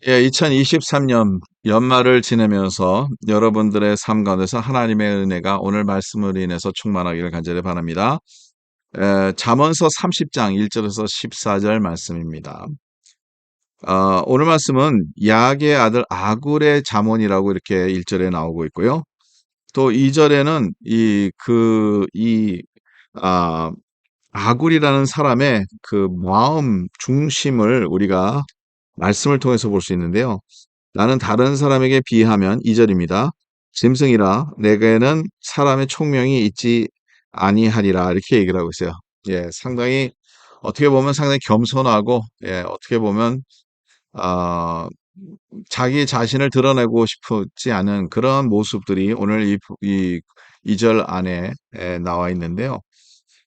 예, 2023년 연말을 지내면서 여러분들의 삶 가운데서 하나님의 은혜가 오늘 말씀을 인해서 충만하기를 간절히 바랍니다. 잠언서 30장 1절에서 14절 말씀입니다. 오늘 말씀은 야의 아들 아굴의 잠언이라고 이렇게 1절에 나오고 있고요. 또 2절에는 아, 아굴이라는 사람의 그 마음 중심을 우리가 말씀을 통해서 볼 수 있는데요. 나는 다른 사람에게 비하면 2절입니다. 짐승이라 내게는 사람의 총명이 있지 아니하리라 이렇게 얘기를 하고 있어요. 예, 상당히 어떻게 보면 상당히 겸손하고 어떻게 보면 아, 자기 자신을 드러내고 싶지 않은 그런 모습들이 오늘 이 2절 안에 나와 있는데요.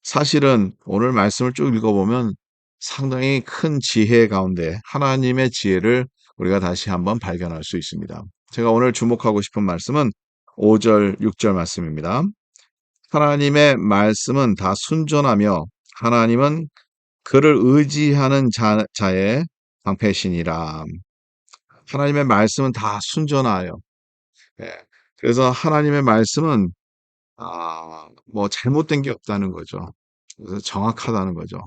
사실은 오늘 말씀을 쭉 읽어보면 상당히 큰 지혜 가운데 하나님의 지혜를 우리가 다시 한번 발견할 수 있습니다. 제가 오늘 주목하고 싶은 말씀은 5절, 6절 말씀입니다. 하나님의 말씀은 다 순전하며 하나님은 그를 의지하는 자의 방패시니라. 하나님의 말씀은 다 순전하여. 예. 그래서 하나님의 말씀은 뭐 잘못된 게 없다는 거죠. 그래서 정확하다는 거죠.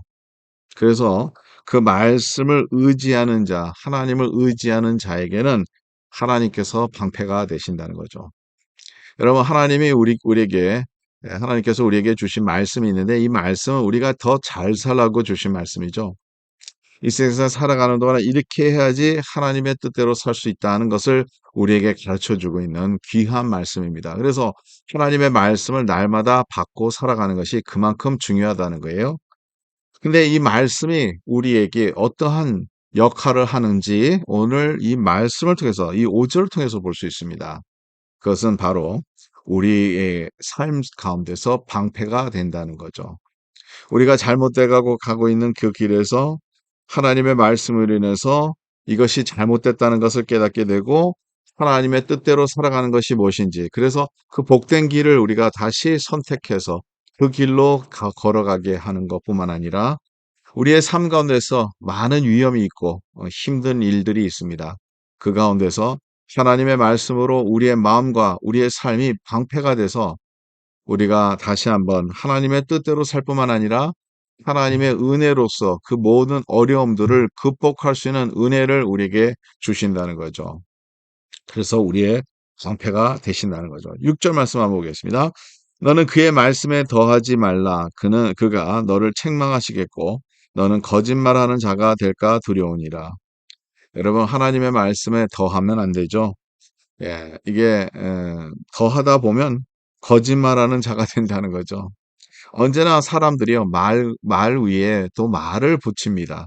그래서 그 말씀을 의지하는 자, 하나님을 의지하는 자에게는 하나님께서 방패가 되신다는 거죠. 여러분, 하나님께서 우리에게 주신 말씀이 있는데 이 말씀은 우리가 더 잘 살라고 주신 말씀이죠. 이 세상에서 살아가는 동안 이렇게 해야지 하나님의 뜻대로 살 수 있다는 것을 우리에게 가르쳐 주고 있는 귀한 말씀입니다. 그래서 하나님의 말씀을 날마다 받고 살아가는 것이 그만큼 중요하다는 거예요. 근데 이 말씀이 우리에게 어떠한 역할을 하는지 오늘 이 말씀을 통해서 이 5절을 통해서 볼 수 있습니다. 그것은 바로 우리의 삶 가운데서 방패가 된다는 거죠. 우리가 잘못돼 가고 있는 그 길에서 하나님의 말씀을 인해서 이것이 잘못됐다는 것을 깨닫게 되고 하나님의 뜻대로 살아가는 것이 무엇인지 그래서 그 복된 길을 우리가 다시 선택해서 그 길로 걸어가게 하는 것뿐만 아니라 우리의 삶 가운데서 많은 위험이 있고 힘든 일들이 있습니다. 그 가운데서 하나님의 말씀으로 우리의 마음과 우리의 삶이 방패가 돼서 우리가 다시 한번 하나님의 뜻대로 살 뿐만 아니라 하나님의 은혜로서 그 모든 어려움들을 극복할 수 있는 은혜를 우리에게 주신다는 거죠. 그래서 우리의 방패가 되신다는 거죠. 6절 말씀 한번 보겠습니다. 너는 그의 말씀에 더하지 말라. 그가 너를 책망하시겠고 너는 거짓말하는 자가 될까 두려우니라. 여러분 하나님의 말씀에 더하면 안 되죠. 예, 이게 더하다 보면 거짓말하는 자가 된다는 거죠. 언제나 사람들이요 말 위에 또 말을 붙입니다.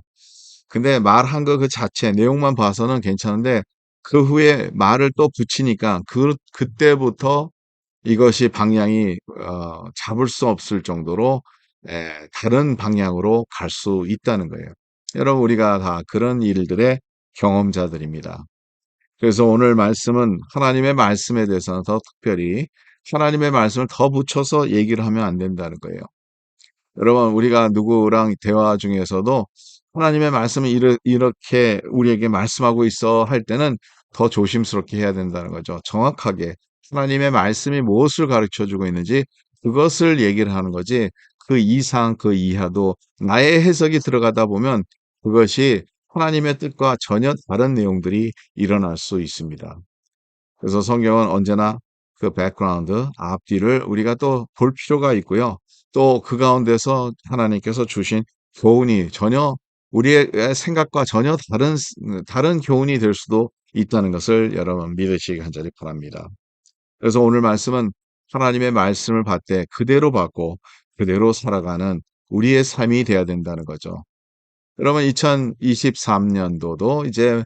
근데 말한 거 그 자체 내용만 봐서는 괜찮은데 그 후에 말을 또 붙이니까 그때부터 이것이 방향이 잡을 수 없을 정도로 다른 방향으로 갈 수 있다는 거예요. 여러분 우리가 다 그런 일들의 경험자들입니다. 그래서 오늘 말씀은 하나님의 말씀에 대해서는 더 특별히 하나님의 말씀을 더 붙여서 얘기를 하면 안 된다는 거예요. 여러분 우리가 누구랑 대화 중에서도 하나님의 말씀을 이렇게 우리에게 말씀하고 있어 할 때는 더 조심스럽게 해야 된다는 거죠. 정확하게 하나님의 말씀이 무엇을 가르쳐 주고 있는지 그것을 얘기를 하는 거지 그 이상 그 이하도 나의 해석이 들어가다 보면 그것이 하나님의 뜻과 전혀 다른 내용들이 일어날 수 있습니다. 그래서 성경은 언제나 그 백그라운드, 앞뒤를 우리가 또 볼 필요가 있고요. 또 그 가운데서 하나님께서 주신 교훈이 전혀 우리의 생각과 전혀 다른 교훈이 될 수도 있다는 것을 여러분 믿으시기 간절히 바랍니다. 그래서 오늘 말씀은 하나님의 말씀을 받되 그대로 받고 그대로 살아가는 우리의 삶이 돼야 된다는 거죠. 여러분 2023년도도 이제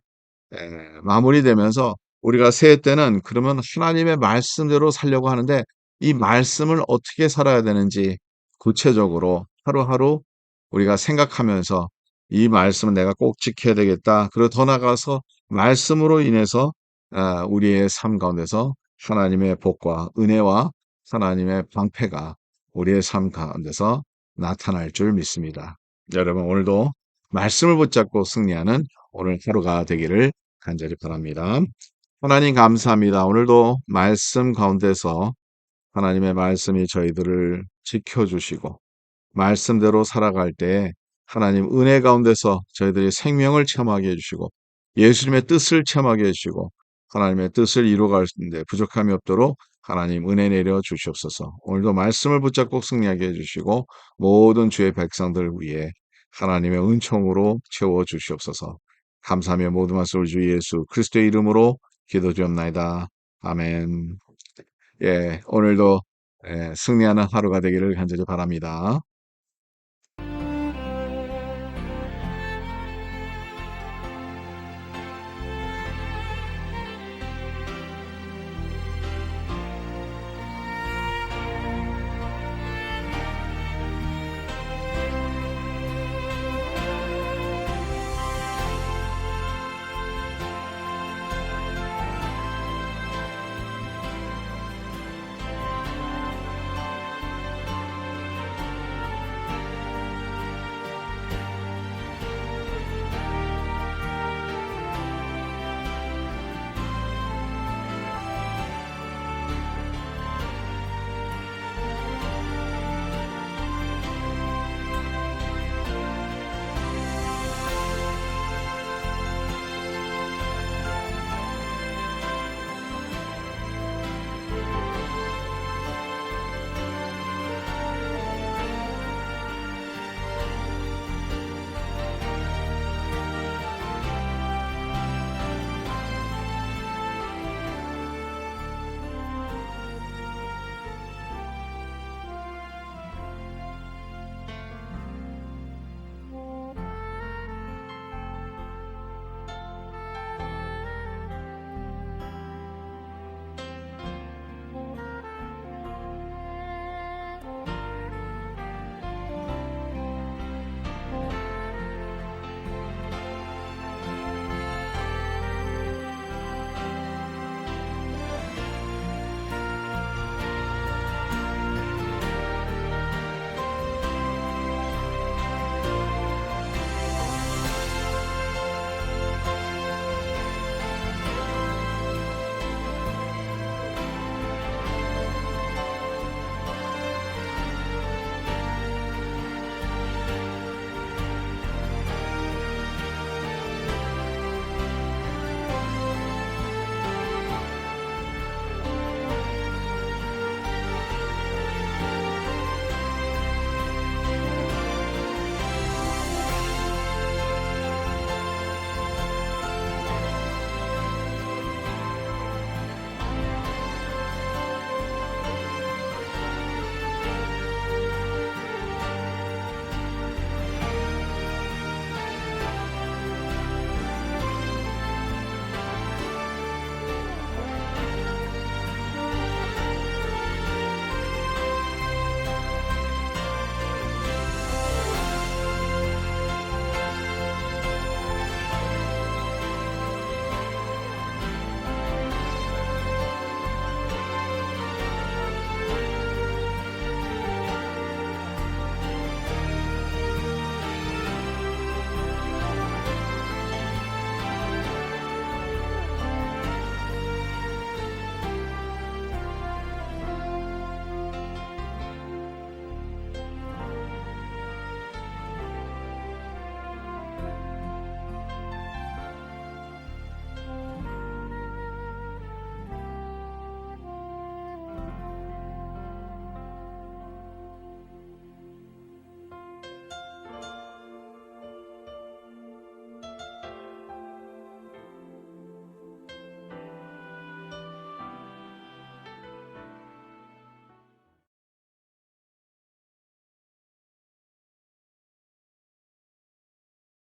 마무리되면서 우리가 새해 때는 그러면 하나님의 말씀대로 살려고 하는데 이 말씀을 어떻게 살아야 되는지 구체적으로 하루하루 우리가 생각하면서 이 말씀은 내가 꼭 지켜야 되겠다. 그리고 더 나아가서 말씀으로 인해서 우리의 삶 가운데서 하나님의 복과 은혜와 하나님의 방패가 우리의 삶 가운데서 나타날 줄 믿습니다. 여러분 오늘도 말씀을 붙잡고 승리하는 오늘 하루가 되기를 간절히 바랍니다. 하나님 감사합니다. 오늘도 말씀 가운데서 하나님의 말씀이 저희들을 지켜주시고 말씀대로 살아갈 때 하나님 은혜 가운데서 저희들이 생명을 체험하게 해주시고 예수님의 뜻을 체험하게 해주시고 하나님의 뜻을 이루어가는데 부족함이 없도록 하나님 은혜 내려 주시옵소서. 오늘도 말씀을 붙잡고 승리하게 해주시고 모든 주의 백성들 위해 하나님의 은총으로 채워 주시옵소서. 감사하며 모든 말씀을 주 예수 그리스도의 이름으로 기도드리옵나이다. 아멘. 예, 오늘도 승리하는 하루가 되기를 간절히 바랍니다.